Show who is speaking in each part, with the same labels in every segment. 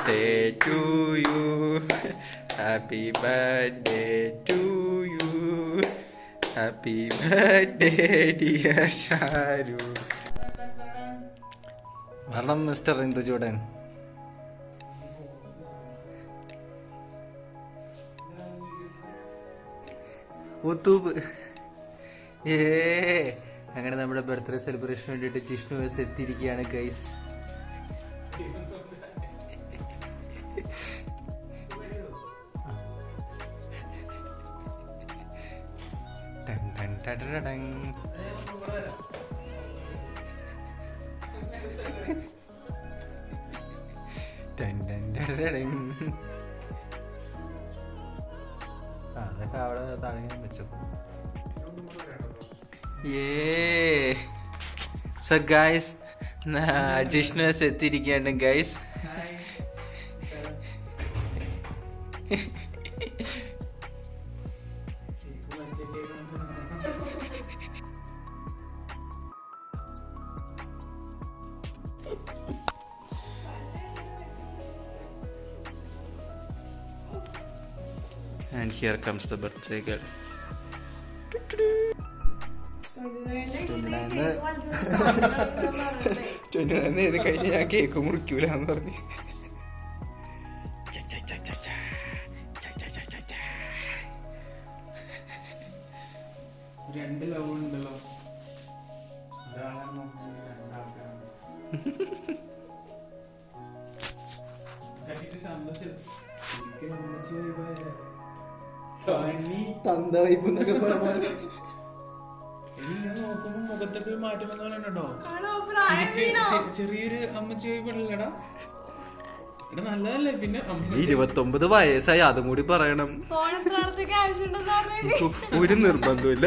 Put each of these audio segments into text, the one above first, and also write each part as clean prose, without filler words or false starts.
Speaker 1: birthday to you. Happy birthday to you. Happy birthday dear Sharu. വരണം mister Induchoodan. ഊത്തൂപ്പ്. അങ്ങനെ നമ്മുടെ birthday സെലിബ്രേഷന് വേണ്ടിയിട്ട് Jishnu bus എത്തിയിരിക്കുകയാണ് ഗൈസ്. അതൊക്കെ അവിടെ താഴെ വെച്ചോ. സോ ഗൈസ്, ജിഷ്ണു എത്തിയിരിക്കുകയാണ് guys. And here comes the birthday girl. ഇത് കഴിഞ്ഞ് ഞാൻ കേക്ക് മുറിക്കൂലെന്ന് പറഞ്ഞു.
Speaker 2: രണ്ട് ലവ് ഉണ്ടല്ലോ. സന്തോഷം
Speaker 1: തന്തവയ്പെന്നൊക്കെ പറഞ്ഞു.
Speaker 2: നോക്കുമ്പോ മുഖത്തൊക്കെ മാറ്റം വന്നോ. ചെറിയൊരു അമ്മച്ചി പെടില്ലടാ. എടാ നല്ലതല്ലേ. പിന്നെ
Speaker 1: 29 വയസ്സായി, അതും കൂടി പറയണം. ഒരു നിർബന്ധമില്ല.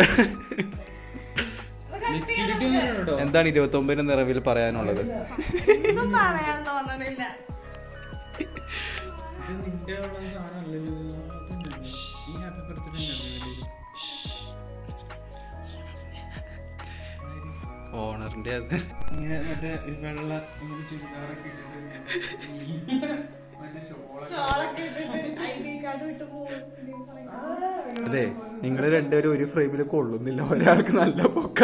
Speaker 1: എന്താണ് 29 നിറവിൽ പറയാനുള്ളത്?
Speaker 2: നിന്റെ സാധനമല്ലല്ലോ. ഈ ഹാപ്പി ബർത്ത്ഡേ
Speaker 1: ഓണറിന്റെ അത്
Speaker 2: മറ്റേ വെള്ള ചുരിദാറൊക്കെ
Speaker 1: അതെ, നിങ്ങൾ രണ്ടുപേരും ഒരു ഫ്രെയിമിൽ കൊള്ളുന്നില്ല. ഒരാൾക്ക് നല്ല പൊക്ക.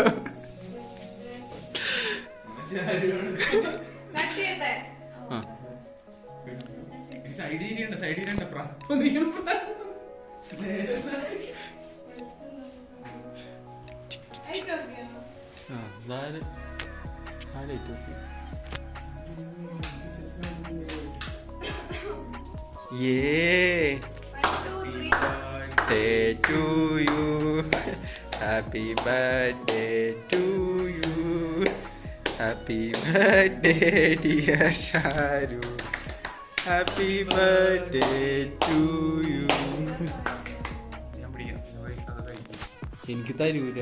Speaker 1: Birthday to you. Happy birthday to you. Happy birthday dear Sharu. Happy birthday to you. എനിക്ക് തരൂല.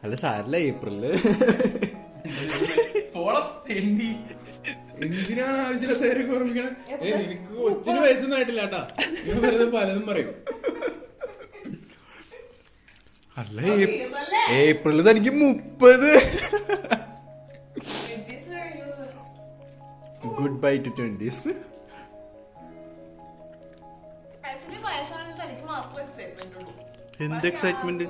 Speaker 1: അല്ല സാരല്ല, ഏപ്രില്
Speaker 2: എന്തിനാണ് ആവശ്യമില്ലാത്ത ഓർമ്മിക്കണം. നിനക്ക് ഒത്തിരി വയസ്സൊന്നും ആയിട്ടില്ല കേട്ടാ. വെറുതെ പലതും പറയും.
Speaker 1: അല്ല ഏപ്രില് തനിക്ക് 30. Good bye to 20s. എന്ത് എക്സൈറ്റ്മെന്റ്.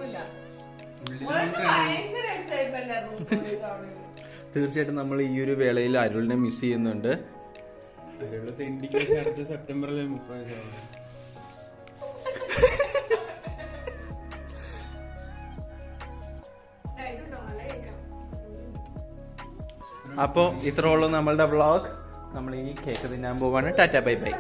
Speaker 1: തീർച്ചയായിട്ടും നമ്മൾ ഈ ഒരു വേളയിൽ അരുളിനെ മിസ് ചെയ്യുന്നുണ്ട്.
Speaker 2: അടുത്ത സെപ്റ്റംബറിൽ 30.
Speaker 1: അപ്പോൾ ഇത്രേ ഉള്ളൂ നമ്മളുടെ വ്ളോഗ്. നമ്മൾ ഈ കേക്ക് തിന്നാൻ പോവാണ്. Tata bye bye.